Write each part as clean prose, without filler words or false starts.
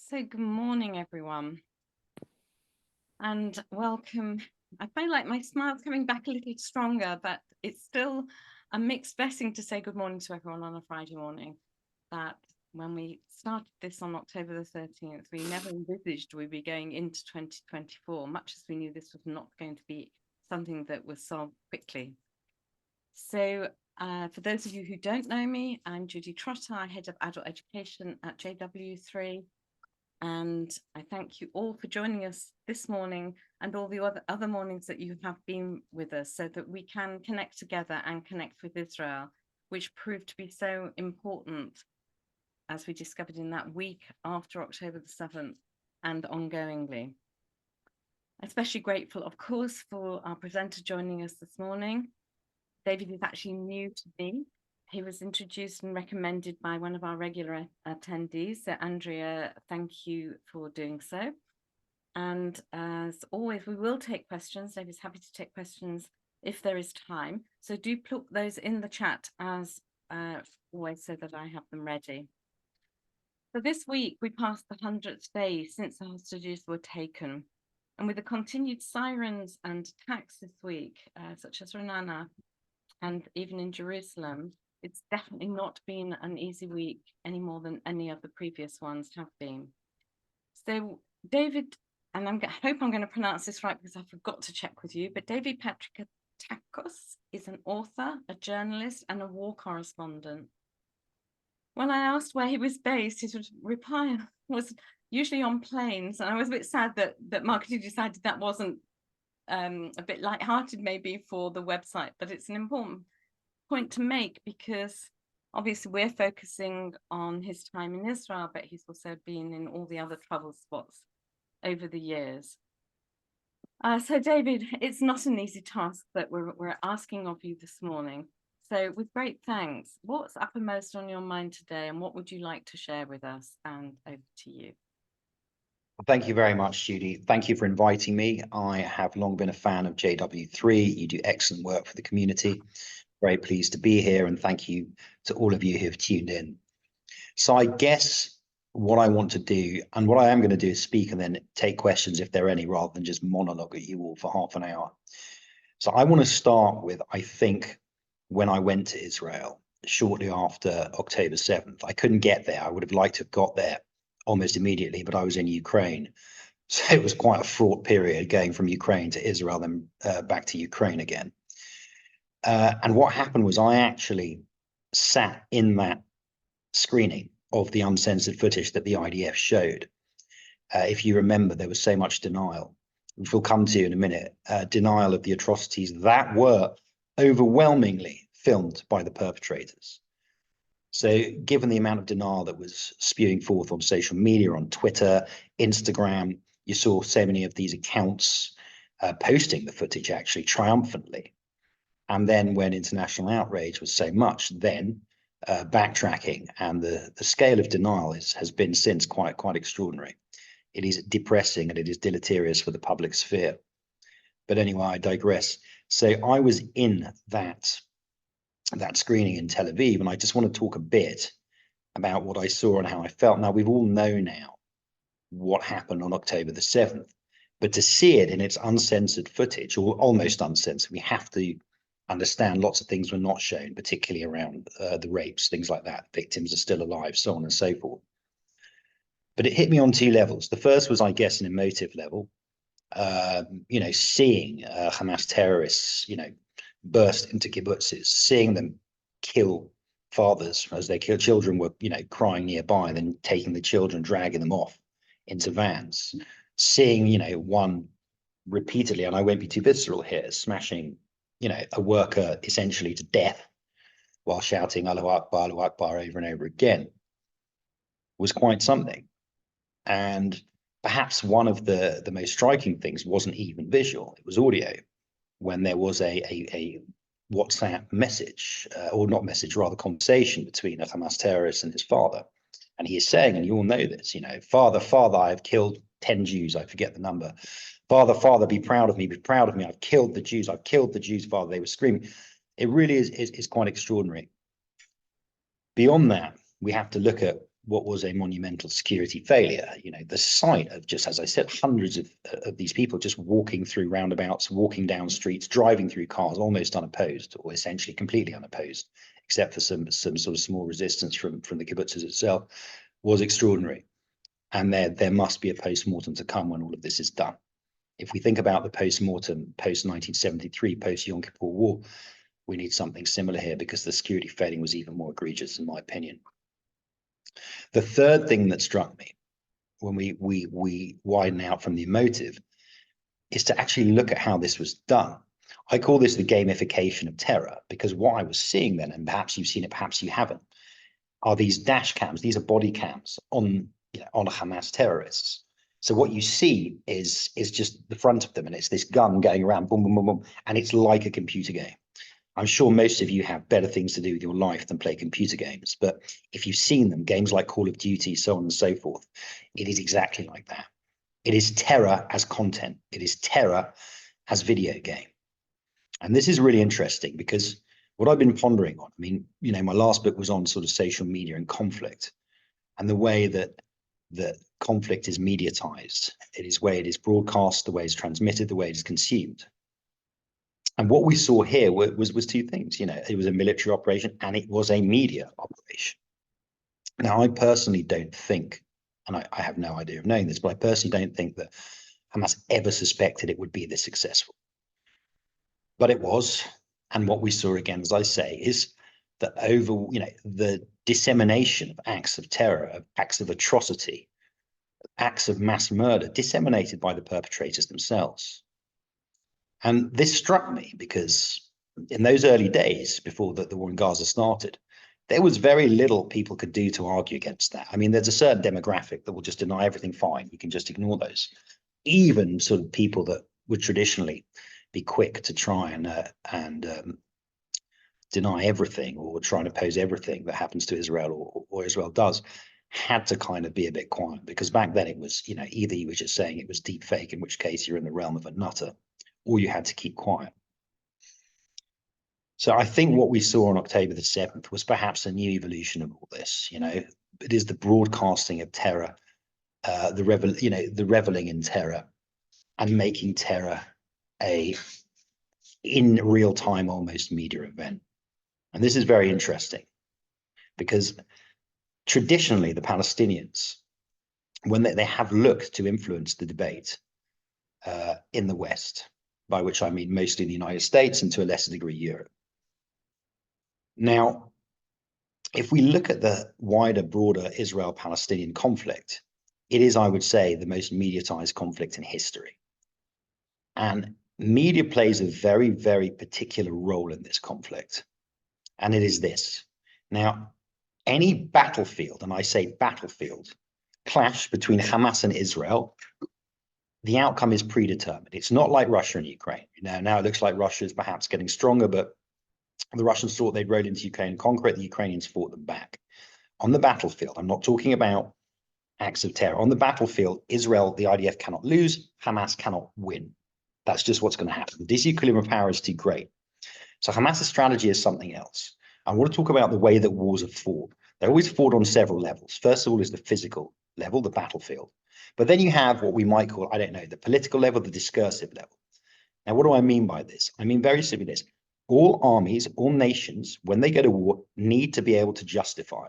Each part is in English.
So good morning, everyone, and welcome. I feel like my smile's coming back a little stronger, but it's still a mixed blessing to say good morning to everyone on a Friday morning. That when we started this on October the 13th, we never envisaged we'd be going into 2024, much as we knew this was not going to be something that was solved quickly. So for those of you who don't know me, I'm Judy Trotter, I head up adult education at JW3. And I thank you all for joining us this morning and all the other mornings that you have been with us so that we can connect together and connect with Israel, which proved to be so important, as we discovered in that week after October the 7th and ongoingly. Especially grateful, of course, for our presenter joining us this morning. David is actually new to me. He was introduced and recommended by one of our regular attendees. So Andrea, thank you for doing so. And as always, we will take questions. David's happy to take questions if there is time. So do put those in the chat as always so that I have them ready. So this week, we passed the 100th day since the hostages were taken. And with the continued sirens and attacks this week, such as Renana, and even in Jerusalem, it's definitely not been an easy week any more than any of the previous ones have been. So David, and I hope I'm going to pronounce this right because I forgot to check with you, but David Patrikarakos is an author, a journalist, and a war correspondent. When I asked where he was based, his reply was usually on planes, and I was a bit sad that marketing decided that wasn't a bit lighthearted maybe for the website, but it's an important point to make because obviously we're focusing on his time in Israel, but he's also been in all the other trouble spots over the years. So David, it's not an easy task that we're asking of you this morning. So with great thanks, what's uppermost on your mind today and what would you like to share with us? And over to you. Thank you very much, Judy. Thank you for inviting me. I have long been a fan of JW3. You do excellent work for the community. Very pleased to be here, and thank you to all of you who have tuned in. So I guess what I want to do, and what I am going to do, is speak and then take questions if there are any, rather than just monologue at you all for half an hour. So I want to start with, I think, when I went to Israel shortly after October 7th. I couldn't get there. I would have liked to have got there almost immediately, but I was in Ukraine. So it was quite a fraught period going from Ukraine to Israel, then back to Ukraine again. And what happened was I actually sat in that screening of the uncensored footage that the IDF showed. If you remember, there was so much denial, which we'll come to in a minute, denial of the atrocities that were overwhelmingly filmed by the perpetrators. So given the amount of denial that was spewing forth on social media, on Twitter, Instagram, you saw so many of these accounts posting the footage actually triumphantly. And then when international outrage was so much, then backtracking, and the scale of denial has been since quite extraordinary. It is depressing and it is deleterious for the public sphere. But anyway, I digress. So I was in that screening in Tel Aviv, and I just want to talk a bit about what I saw and how I felt. Now, we've all know now what happened on October the 7th, but to see it in its uncensored footage, or almost uncensored, we have to understand lots of things were not shown, particularly around the rapes, things like that. Victims are still alive, so on and so forth. But it hit me on two levels. The first was, I guess, an emotive level. Seeing Hamas terrorists, burst into kibbutzes, seeing them kill fathers as their children were, crying nearby, and then taking the children, dragging them off into vans, seeing, one repeatedly, and I won't be too visceral here, smashing, a worker essentially to death while shouting Allahu Akbar over and over again, was quite something. And perhaps one of the most striking things wasn't even visual, it was audio, when there was a WhatsApp message, or not message, rather conversation between a Hamas terrorist and his father. And he is saying, and you all know this, Father, I have killed 10 Jews, I forget the number. Father, be proud of me, I've killed the Jews, Father, they were screaming. It really is quite extraordinary. Beyond that, we have to look at what was a monumental security failure. You know, the sight of, just as I said, hundreds of these people just walking through roundabouts, walking down streets, driving through cars, almost unopposed, or essentially completely unopposed, except for some sort of small resistance from the kibbutzes itself, was extraordinary. And there must be a post-mortem to come when all of this is done. If we think about the post-mortem, post-1973, post-Yom Kippur War, we need something similar here, because the security failing was even more egregious, in my opinion. The third thing that struck me when we widen out from the emotive is to actually look at how this was done. I call this the gamification of terror, because what I was seeing then, and perhaps you've seen it, perhaps you haven't, are these dash cams. These are body cams on, you know, on Hamas terrorists. So what you see is just the front of them, and it's this gun going around, boom, boom, boom, boom, and it's like a computer game. I'm sure most of you have better things to do with your life than play computer games, but if you've seen them, games like Call of Duty, so on and so forth, it is exactly like that. It is terror as content. It is terror as video game. And this is really interesting, because what I've been pondering on, I mean, you know, my last book was on sort of social media and conflict, and the way that conflict is mediatized. It is way it is broadcast, the way it's transmitted, the way it is consumed. And what we saw here was two things. You know, it was a military operation and it was a media operation. Now, I personally don't think, and I have no idea of knowing this, but I personally don't think that Hamas ever suspected it would be this successful. But it was. And what we saw again, as I say, is that the dissemination of acts of terror, of acts of atrocity, acts of mass murder disseminated by the perpetrators themselves. And this struck me because in those early days, before the war in Gaza started, there was very little people could do to argue against that. I mean, there's a certain demographic that will just deny everything. Fine, you can just ignore those. Even sort of people that would traditionally be quick to try and deny everything, or try and oppose everything that happens to Israel, or Israel does, had to kind of be a bit quiet, because back then it was, you know, either you were just saying it was deep fake, in which case you're in the realm of a nutter, or you had to keep quiet. So I think what we saw on October the 7th was perhaps a new evolution of all this. You know, it is the broadcasting of terror, the reveling in terror, and making terror a in real time almost media event. And this is very interesting, because traditionally the Palestinians, when they have looked to influence the debate in the West, by which I mean mostly the United States and to a lesser degree Europe. Now, if we look at the wider, broader Israel-Palestinian conflict, it is, I would say, the most mediatized conflict in history. And media plays a very, very particular role in this conflict. And it is this. Now, any battlefield, and I say battlefield, clash between Hamas and Israel, the outcome is predetermined. It's not like Russia and Ukraine. Now it looks like Russia is perhaps getting stronger, but the Russians thought they'd rode into Ukraine and conquer it. The Ukrainians fought them back. On the battlefield, I'm not talking about acts of terror. On the battlefield, Israel, the IDF cannot lose, Hamas cannot win. That's just what's going to happen. The disequilibrium of power is too great. So Hamas's strategy is something else. I want to talk about the way that wars are fought. They're always fought on several levels. First of all is the physical level, the battlefield. But then you have what we might call, I don't know, the political level, the discursive level. Now, what do I mean by this? I mean very simply this. All armies, all nations, when they go to war, need to be able to justify.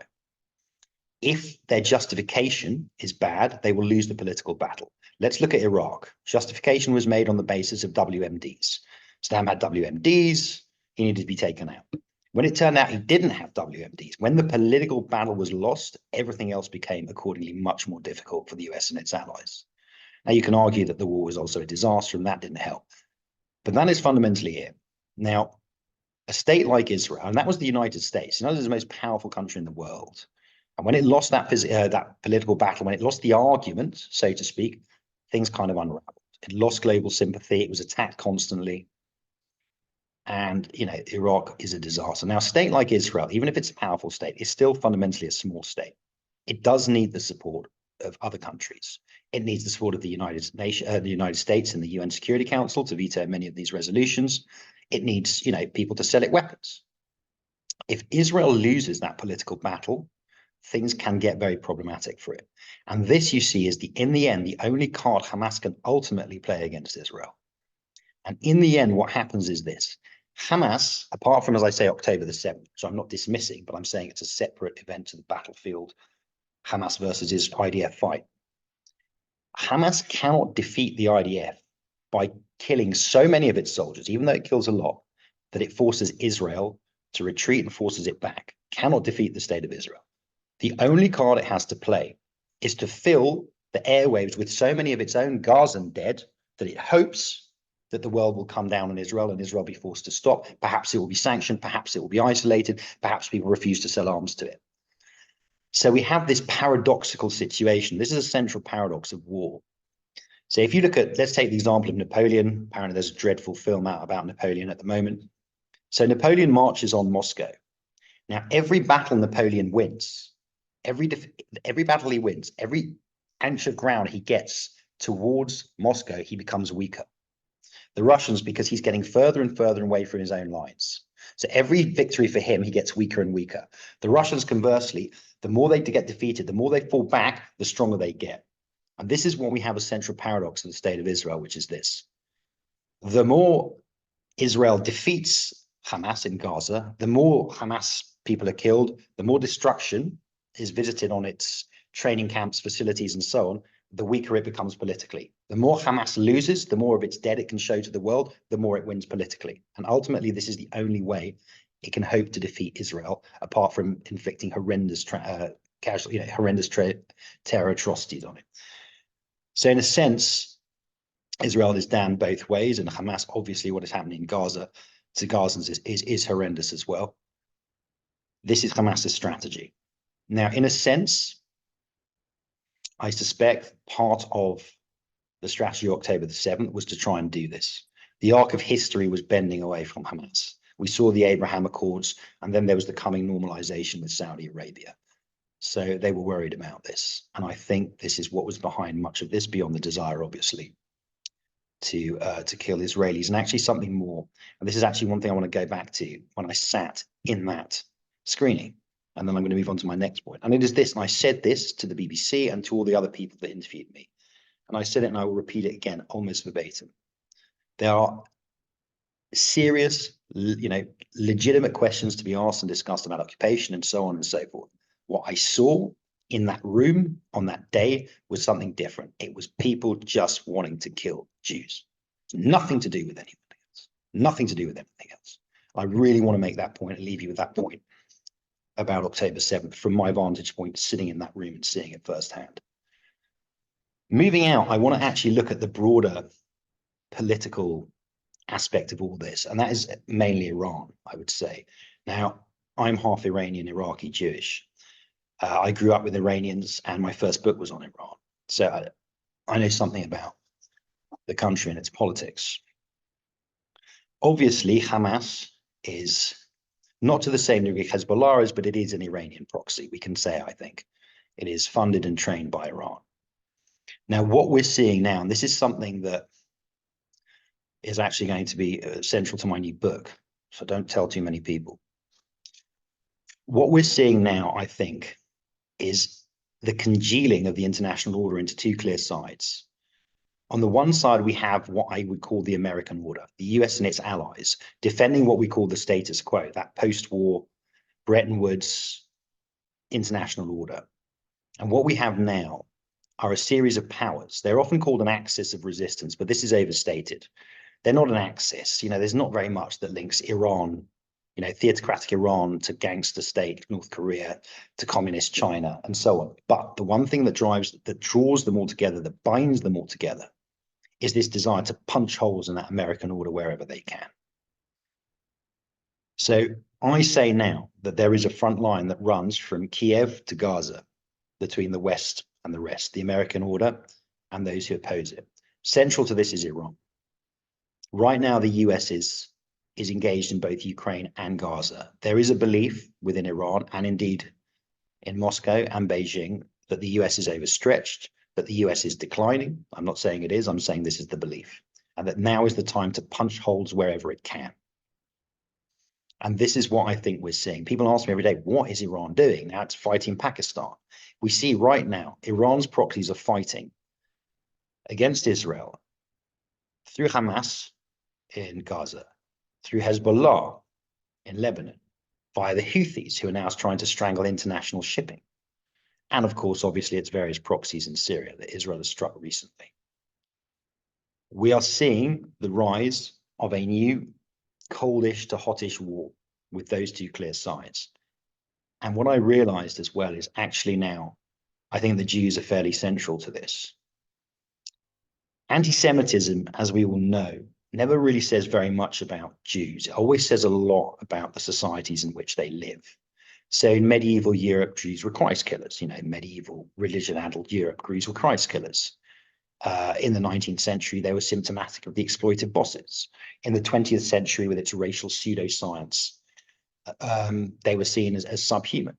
If their justification is bad, they will lose the political battle. Let's look at Iraq. Justification was made on the basis of WMDs. Saddam had WMDs, he needed to be taken out. When it turned out he didn't have WMDs, when the political battle was lost, everything else became accordingly much more difficult for the US and its allies. Now, you can argue that the war was also a disaster and that didn't help, but that is fundamentally it. Now, a state like Israel, and that was the United States, you know, it's the most powerful country in the world. And when it lost that political battle, when it lost the argument, so to speak, things kind of unraveled. It lost global sympathy. It was attacked constantly. And, you know, Iraq is a disaster. Now, a state like Israel, even if it's a powerful state, is still fundamentally a small state. It does need the support of other countries. It needs the support of the United States and the UN Security Council to veto many of these resolutions. It needs, you know, people to sell it weapons. If Israel loses that political battle, things can get very problematic for it. And this, you see, is in the end, the only card Hamas can ultimately play against Israel. And in the end, what happens is this. Hamas, apart from, as I say, October the 7th, which I'm not dismissing, but I'm saying it's a separate event to the battlefield, Hamas versus IDF fight. Hamas cannot defeat the IDF by killing so many of its soldiers, even though it kills a lot, that it forces Israel to retreat and forces it back. Cannot defeat the state of Israel. The only card it has to play is to fill the airwaves with so many of its own Gazan dead that it hopes that the world will come down on Israel and Israel be forced to stop. Perhaps it will be sanctioned, perhaps it will be isolated, perhaps people refuse to sell arms to it. So we have this paradoxical situation. This is a central paradox of war. So if you look at, let's take the example of Napoleon. Apparently there's a dreadful film out about Napoleon at the moment. So Napoleon marches on Moscow. Now, every battle Napoleon wins, every battle he wins, every inch of ground he gets towards Moscow, he becomes weaker. The Russians, because he's getting further and further away from his own lines. So every victory for him, he gets weaker and weaker. The Russians, conversely, the more they get defeated, the more they fall back, the stronger they get. And this is what we have a central paradox in the state of Israel, which is this. The more Israel defeats Hamas in Gaza, the more Hamas people are killed, the more destruction is visited on its training camps, facilities, and so on, the weaker it becomes politically. The more Hamas loses, the more of its dead it can show to the world, the more it wins politically. And ultimately, this is the only way it can hope to defeat Israel, apart from inflicting horrendous terror atrocities on it. So in a sense, Israel is damned both ways, and Hamas, obviously, what is happening in Gaza to Gazans is horrendous as well. This is Hamas's strategy. Now, in a sense, I suspect part of the strategy of October the 7th was to try and do this. The arc of history was bending away from Hamas. We saw the Abraham Accords, and then there was the coming normalization with Saudi Arabia. So they were worried about this. And I think this is what was behind much of this, beyond the desire, obviously, to kill Israelis. And actually something more. And this is actually one thing I want to go back to when I sat in that screening. And then I'm going to move on to my next point. And it is this, and I said this to the BBC and to all the other people that interviewed me. And I said it, and I will repeat it again, almost verbatim. There are serious, legitimate questions to be asked and discussed about occupation and so on and so forth. What I saw in that room on that day was something different. It was people just wanting to kill Jews. Nothing to do with anything else. Nothing to do with anything else. I really want to make that point and leave you with that point about October 7th from my vantage point, sitting in that room and seeing it firsthand. Moving out, I want to actually look at the broader political aspect of all this, and that is mainly Iran, I would say. Now, I'm half Iranian, Iraqi, Jewish. I grew up with Iranians, and my first book was on Iran. So I know something about the country and its politics. Obviously, Hamas is not to the same degree Hezbollah is, but it is an Iranian proxy, we can say, I think. It is funded and trained by Iran. Now, what we're seeing now, and this is something that is actually going to be central to my new book, so don't tell too many people. What we're seeing now, I think, is the congealing of the international order into two clear sides. On the one side, we have what I would call the American order, the US and its allies, defending what we call the status quo, that post-war Bretton Woods international order. And what we have now are a series of powers. They're often called an axis of resistance, but this is overstated. They're not an axis. There's not very much that links Iran, theocratic Iran, to gangster state North Korea, to communist China, and so on. But the one thing that draws them all together, that binds them all together, is this desire to punch holes in that American order wherever they can. So I say now that there is a front line that runs from Kiev to Gaza between the West and the rest, the American order and those who oppose it. Central to this is Iran. Right now, the US is engaged in both Ukraine and Gaza. There is a belief within Iran, and indeed in Moscow and Beijing, that the US is overstretched, that the US is declining. I'm not saying it is, I'm saying this is the belief, and that now is the time to punch holes wherever it can. And this is what I think we're seeing. People ask me every day, what is Iran doing? Now it's fighting Pakistan. We see right now, Iran's proxies are fighting against Israel through Hamas in Gaza, through Hezbollah in Lebanon, via the Houthis, who are now trying to strangle international shipping. And of course, obviously, it's various proxies in Syria that Israel has struck recently. We are seeing the rise of a new coldish to hottish war with those two clear sides. And what I realized as well is actually now, I think the Jews are fairly central to this. Anti-Semitism, as we all know, never really says very much about Jews. It always says a lot about the societies in which they live. So in medieval Europe, Jews were Christ killers. You know, medieval religion-addled Europe, Jews were Christ killers. In the 19th century, they were symptomatic of the exploited bosses. In the 20th century, with its racial pseudoscience, they were seen as subhuman.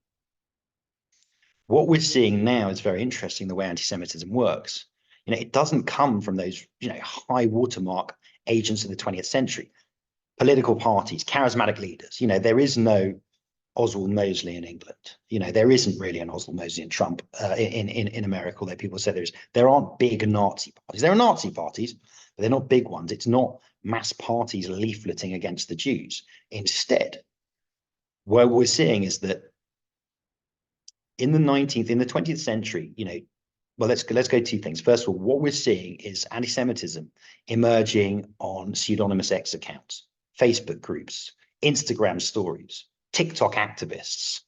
What we're seeing now is very interesting, the way anti-Semitism works. You know, it doesn't come from those, you know, high watermark agents of the 20th century, political parties, charismatic leaders. You know, there is no Oswald Mosley in England. You know, there isn't really an Oswald Mosley in Trump in America, although people say there aren't big Nazi parties. There are Nazi parties, but they're not big ones. It's not mass parties leafleting against the Jews. Instead, what we're seeing is that in the 20th century, you know, well, let's go two things. First of all, what we're seeing is anti-Semitism emerging on pseudonymous X accounts, Facebook groups, Instagram stories, TikTok activists.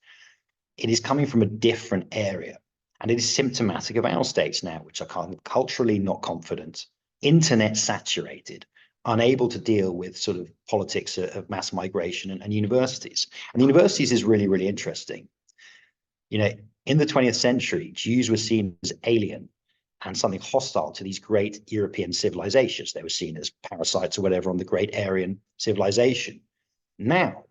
It is coming from a different area, and it is symptomatic of our states now, which are kind of culturally not confident, internet saturated, unable to deal with sort of politics of mass migration and universities. And the universities is really, really interesting. You know, in the 20th century, Jews were seen as alien and something hostile to these great European civilizations. They were seen as parasites or whatever on the great Aryan civilization. Now,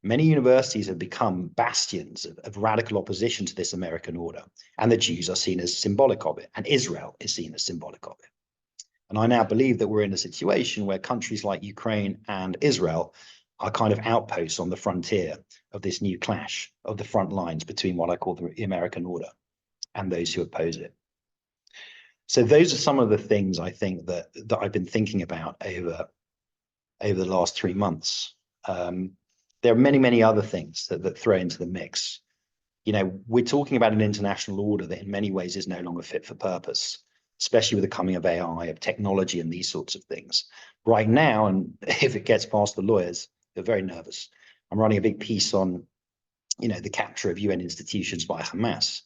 many universities have become bastions of radical opposition to this American order, and the Jews are seen as symbolic of it, and Israel is seen as symbolic of it. And I now believe that we're in a situation where countries like Ukraine and Israel are kind of outposts on the frontier of this new clash of the front lines between what I call the American order and those who oppose it. So those are some of the things I think that I've been thinking about over the last 3 months. There are many, many other things that throw into the mix. You know, we're talking about an international order that in many ways is no longer fit for purpose, especially with the coming of AI, of technology and these sorts of things. Right now, and if it gets past the lawyers, they're very nervous. I'm running a big piece on, you know, the capture of UN institutions by Hamas.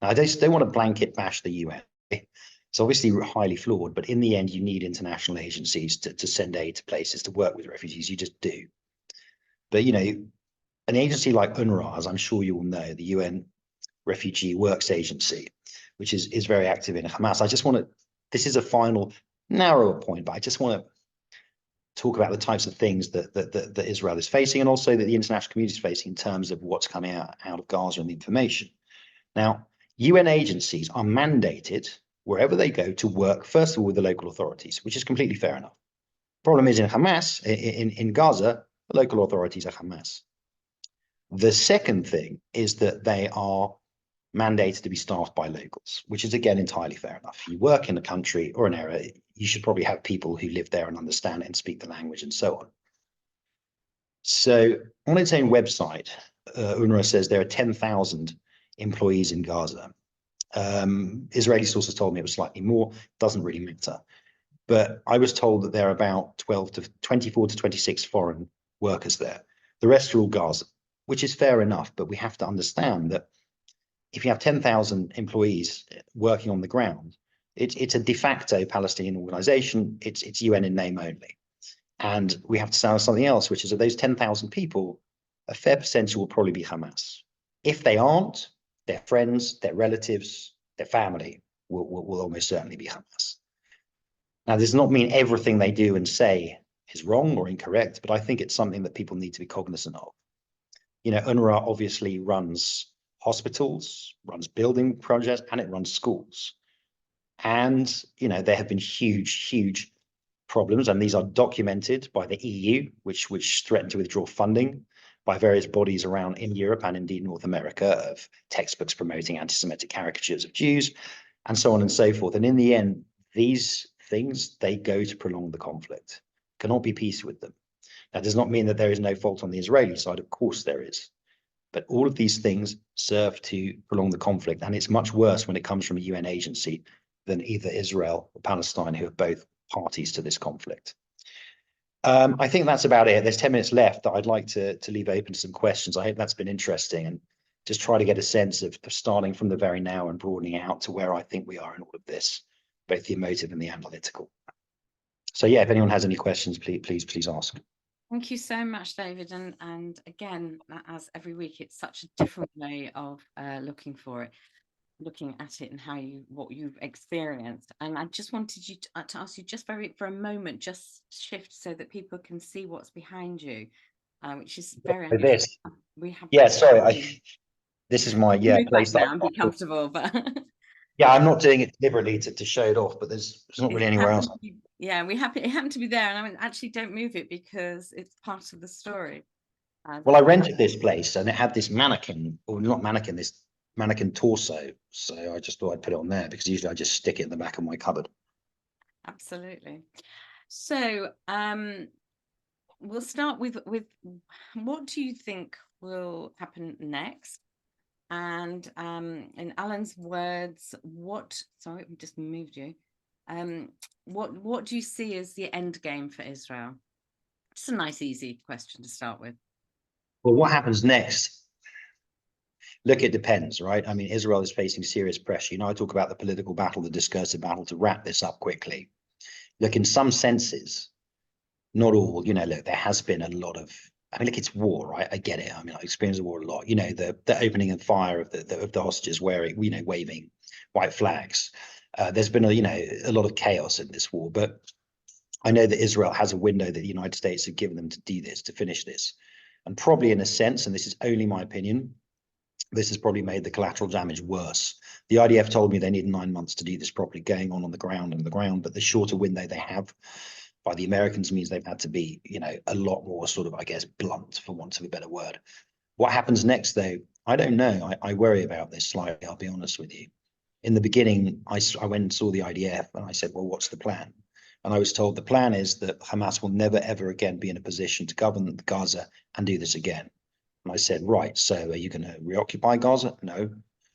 Now, I don't want to blanket bash the UN. It's obviously highly flawed, but in the end, you need international agencies to send aid to places to work with refugees. You just do. But, you know, an agency like UNRWA, as I'm sure you all know, the UN Refugee Works Agency, which is very active in Hamas. I just want to, this is a final narrower point, but I just want to talk about the types of things that Israel is facing and also that the international community is facing in terms of what's coming out of Gaza and the information. Now, UN agencies are mandated wherever they go to work, first of all, with the local authorities, which is completely fair enough. Problem is in Hamas, in Gaza, the local authorities are Hamas. The second thing is that they are mandated to be staffed by locals, which is again entirely fair enough. You work in a country or an area, you should probably have people who live there and understand it and speak the language and so on. So on its own website, UNRWA says there are 10,000 employees in Gaza. Israeli sources told me it was slightly more, doesn't really matter. But I was told that there are about 24 to 26 foreign workers there. The rest are all Gaza, which is fair enough, but we have to understand that if you have 10,000 employees working on the ground, it's a de facto Palestinian organization. It's UN in name only. And we have to say something else, which is of those 10,000 people, a fair percentage will probably be Hamas. If they aren't, their friends, their relatives, their family will almost certainly be Hamas. Now, this does not mean everything they do and say is wrong or incorrect, but I think it's something that people need to be cognizant of. You know, UNRWA obviously runs hospitals, runs building projects, and it runs schools. And, you know, there have been huge problems, and these are documented by the EU, which threatened to withdraw funding by various bodies around in Europe and indeed North America of textbooks promoting anti-Semitic caricatures of Jews and so on and so forth. And in the end, these things, they go to prolong the conflict. Cannot be peace with them. That does not mean that there is no fault on the Israeli side. Of course there is. But all of these things serve to prolong the conflict. And it's much worse when it comes from a UN agency than either Israel or Palestine, who are both parties to this conflict. I think that's about it. There's 10 minutes left that I'd like to leave open to some questions. I hope that's been interesting, and just try to get a sense of starting from the very now and broadening out to where I think we are in all of this, both the emotive and the analytical. So yeah, if anyone has any questions, please ask. Thank you so much, David. And again, as every week, it's such a different way of looking at it and what you've experienced. And I just wanted you to ask you just for a moment, just shift so that people can see what's behind you, which is very unusual. This, We have yeah, sorry, this is my move place back that now and be comfortable, but yeah, I'm not doing it deliberately to show it off, but there's not really anywhere else. Yeah, it happened to be there, and I went, actually don't move it because it's part of the story. Well, I rented this place and it had this mannequin, or not mannequin, this mannequin torso. So I just thought I'd put it on there because usually I just stick it in the back of my cupboard. Absolutely. So we'll start with what do you think will happen next? And in Alan's words, sorry, we just moved you. What do you see as the end game for Israel? It's a nice, easy question to start with. Well, what happens next? Look, it depends, right? I mean, Israel is facing serious pressure. You know, I talk about the political battle, the discursive battle. To wrap this up quickly, look, in some senses, not all, you know, look, there has been a lot of, I mean, look, it's war, right? I get it. I mean, I experienced the war a lot. You know, the opening and fire of the hostages wearing, you know, waving white flags. There's been a lot of chaos in this war, but I know that Israel has a window that the United States have given them to do this, to finish this. And probably in a sense, and this is only my opinion, this has probably made the collateral damage worse. The IDF told me they need 9 months to do this properly, going on the ground, but the shorter window they have by the Americans means they've had to be, you know, a lot more sort of, I guess, blunt, for want of a better word. What happens next, though? I don't know. I worry about this slightly, I'll be honest with you. In the beginning, I went and saw the IDF and I said, well, what's the plan? And I was told the plan is that Hamas will never, ever again be in a position to govern Gaza and do this again. And I said, right, so are you going to reoccupy Gaza? No.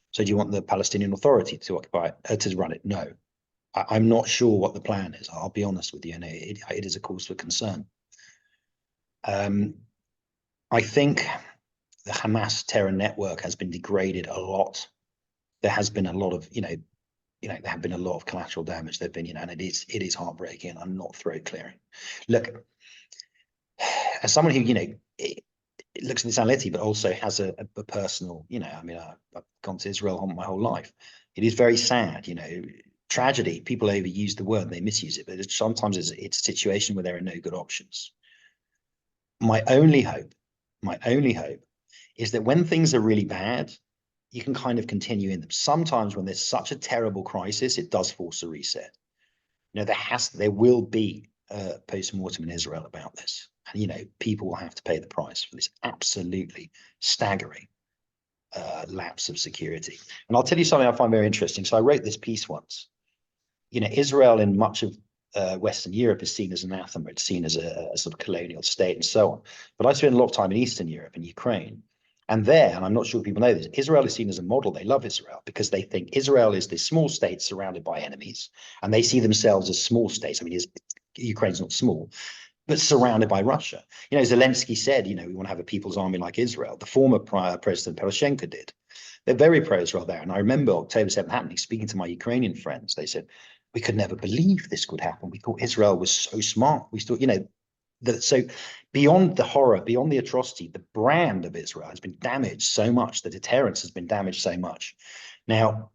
So do you want the Palestinian Authority to occupy it, to run it? No. I'm not sure what the plan is. I'll be honest with you, and it is a cause for concern. I think the Hamas terror network has been degraded a lot. There has been a lot of, there have been a lot of collateral damage. There've been, and it is heartbreaking. And I'm not throat clearing. Look, as someone who, it looks at this analytically, but also has a personal, I mean, I've gone to Israel my whole life. It is very sad, tragedy. People overuse the word, they misuse it, but sometimes it's a situation where there are no good options. My only hope is that when things are really bad, you can kind of continue in them. Sometimes when there's such a terrible crisis, it does force a reset. There will be a post-mortem in Israel about this. And, people will have to pay the price for this absolutely staggering lapse of security. And I'll tell you something I find very interesting. So I wrote this piece once. Israel in much of Western Europe is seen as anathema. It's seen as a sort of colonial state and so on. But I spent a lot of time in Eastern Europe and Ukraine. And there, and I'm not sure people know this, Israel is seen as a model. They love Israel because they think Israel is this small state surrounded by enemies, and they see themselves as small states. I mean, Ukraine's not small, but surrounded by Russia. Zelensky said, we want to have a people's army like Israel. The former President Poroshenko did. They're very pro-Israel there. And I remember October 7th happening, speaking to my Ukrainian friends. They said, we could never believe this could happen. We thought Israel was so smart. We thought, so beyond the horror, beyond the atrocity, the brand of Israel has been damaged so much, the deterrence has been damaged so much. Now,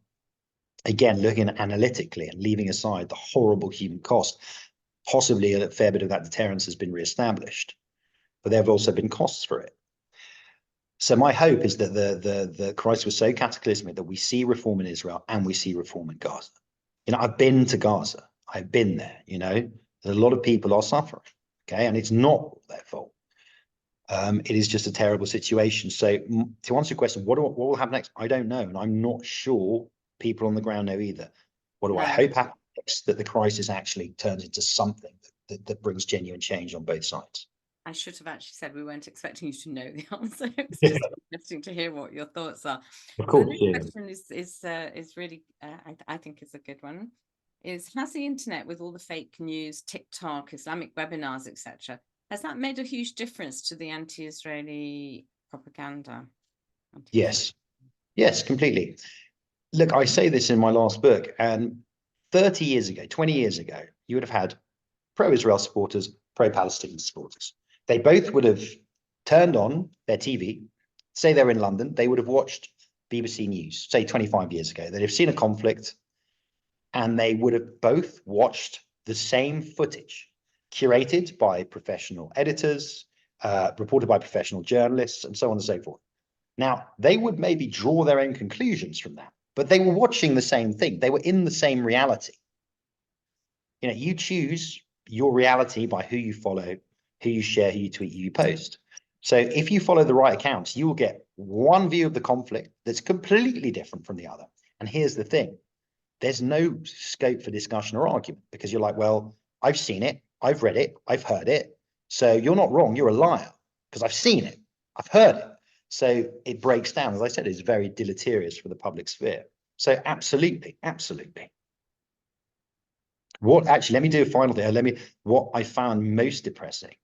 again, looking analytically and leaving aside the horrible human cost, possibly a fair bit of that deterrence has been reestablished, but there have also been costs for it. So my hope is that the crisis was so cataclysmic that we see reform in Israel and we see reform in Gaza. I've been to Gaza. I've been there, a lot of people are suffering. Okay, and it's not their fault. It is just a terrible situation. So to answer your question, what will happen next? I don't know. And I'm not sure people on the ground know either. What do I hope happens next? That the crisis actually turns into something that brings genuine change on both sides. I should have actually said we weren't expecting you to know the answer. It's just interesting to hear what your thoughts are. Of So the course, next question is really, I think is a good one. Has the internet, with all the fake news, TikTok, Islamic webinars, etc., has that made a huge difference to the anti-Israeli propaganda? yes, yes, completely. Look, I say this in my last book, and 30 years ago, 20 years ago, you would have had pro-Israel supporters, pro-Palestinian supporters. They both would have turned on their TV, say they're in London, they would have watched BBC News, say 25 years ago. They'd have seen a conflict, and they would have both watched the same footage, curated by professional editors, reported by professional journalists, and so on and so forth. Now, they would maybe draw their own conclusions from that, but they were watching the same thing. They were in the same reality. You know, you choose your reality by who you follow, who you share, who you tweet, who you post. So if you follow the right accounts, you will get one view of the conflict that's completely different from the other. And here's the thing. There's no scope for discussion or argument, because you're like, well, I've seen it, I've read it, I've heard it. So you're not wrong, you're a liar, because I've seen it, I've heard it. So it breaks down. As I said, it's very deleterious for the public sphere. So absolutely, absolutely. What actually, let me do a final thing. What I found most depressing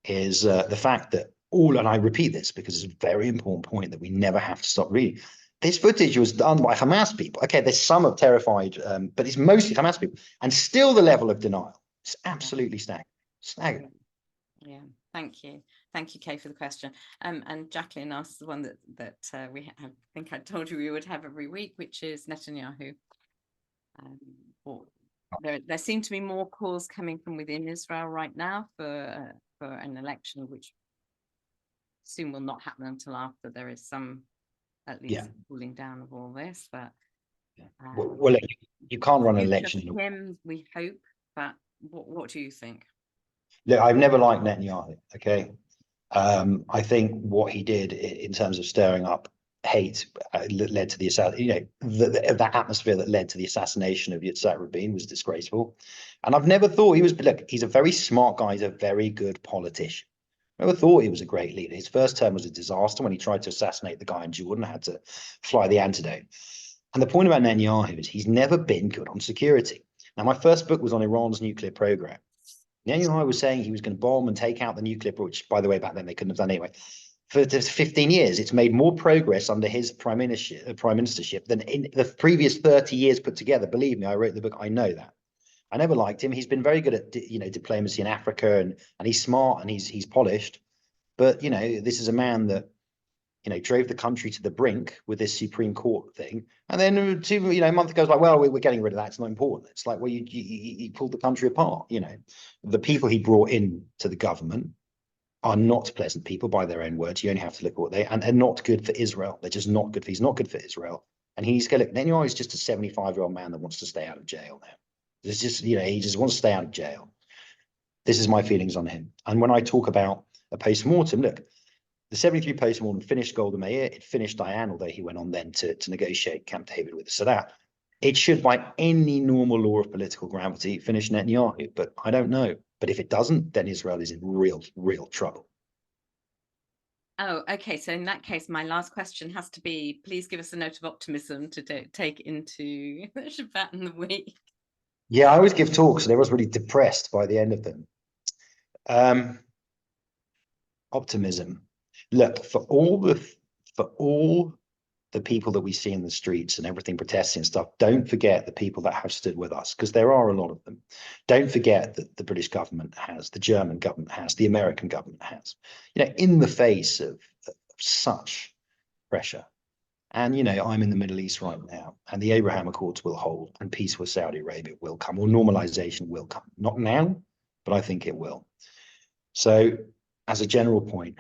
is the fact that and I repeat this because it's a very important point that we never have to stop reading. This footage was done by Hamas people. Okay, there's some of terrified, but it's mostly Hamas people. And still the level of denial. It's absolutely staggering. Yeah, thank you. Thank you, Kay, for the question. And Jacqueline asked the one that we have, I think I told you we would have every week, which is Netanyahu. There seem to be more calls coming from within Israel right now for an election, which soon will not happen until after there is some, at least, cooling down of all this. But well, you can't run an election in him, we hope. But what do you think? Look, I've never liked Netanyahu. Okay, I think what he did in terms of stirring up hate led to the that atmosphere that led to the assassination of Yitzhak Rabin was disgraceful. And I've never thought he was. Look, he's a very smart guy. He's a very good politician. I never thought he was a great leader. His first term was a disaster when he tried to assassinate the guy in Jordan and had to fly the antidote. And the point about Netanyahu is he's never been good on security. Now, my first book was on Iran's nuclear program. Netanyahu was saying he was going to bomb and take out the nuclear, which, by the way, back then they couldn't have done anyway. For 15 years, it's made more progress under his prime ministership than in the previous 30 years put together. Believe me, I wrote the book. I know that. I never liked him. He's been very good at diplomacy in Africa, and he's smart and he's polished. But this is a man that drove the country to the brink with this Supreme Court thing, and then a month ago, like, well, we're getting rid of that. It's not important. It's like, well, you pulled the country apart. The people he brought in to the government are not pleasant people, by their own words. You only have to look at what and they're not good for Israel. They're just not good. He's not good for Israel, and he's going to. Netanyahu is just a 75-year-old man that wants to stay out of jail now. It's just he just wants to stay out of jail. This is my feelings on him. And when I talk about a post-mortem, look. The 73 post-mortem finished Golda Meir. It finished Dayan, although he went on then to negotiate Camp David with the Sadat. It should, by any normal law of political gravity, finish Netanyahu, but I don't know. But if it doesn't, then Israel is in real trouble. Oh, okay. So in that case, my last question has to be, please give us a note of optimism to take into the Shabbat and the week. Yeah, I always give talks and everyone's really depressed by the end of them. Optimism. Look, for all the people that we see in the streets and everything protesting and stuff, don't forget the people that have stood with us, because there are a lot of them. Don't forget that the British government has, the German government has, the American government has, in the face of such pressure. And, I'm in the Middle East right now, and the Abraham Accords will hold, and peace with Saudi Arabia will come, or normalization will come. Not now, but I think it will. So as a general point,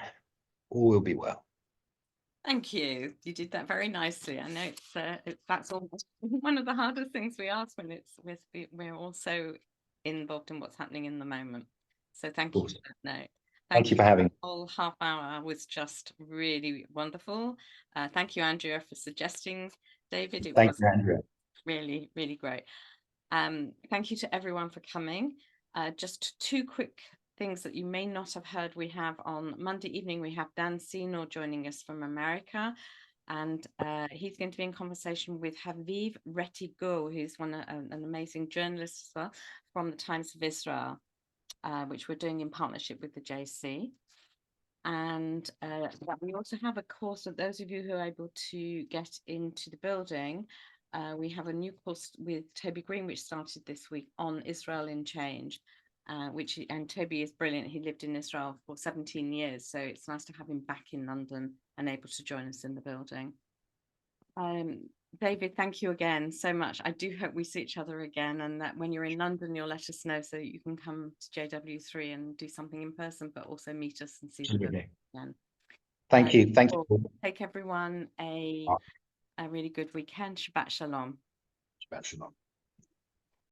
all will be well. Thank you. You did that very nicely. I know that's almost one of the hardest things we ask when we're also involved in what's happening in the moment. So thank you for that note. Thank you for having me. The whole half hour was just really wonderful. Thank you, Andrea, for suggesting David. It Thank was you, Andrea. really, really great. Thank you to everyone for coming. Just two quick things that you may not have heard. We have on Monday evening, we have Dan Senor joining us from America. And he's going to be in conversation with Haviv Retigo, who's an amazing journalist as well from the Times of Israel, which we're doing in partnership with the JC. And we also have a course of those of you who are able to get into the building. We have a new course with Toby Green, which started this week on Israel in Change, and Toby is brilliant. He lived in Israel for 17 years, so it's nice to have him back in London and able to join us in the building. David, thank you again so much. I do hope we see each other again, and that when you're in London, you'll let us know so you can come to JW3 and do something in person, but also meet us and see the building again. Thank you. Thank you. Take everyone a really good weekend. Shabbat Shalom. Shabbat Shalom.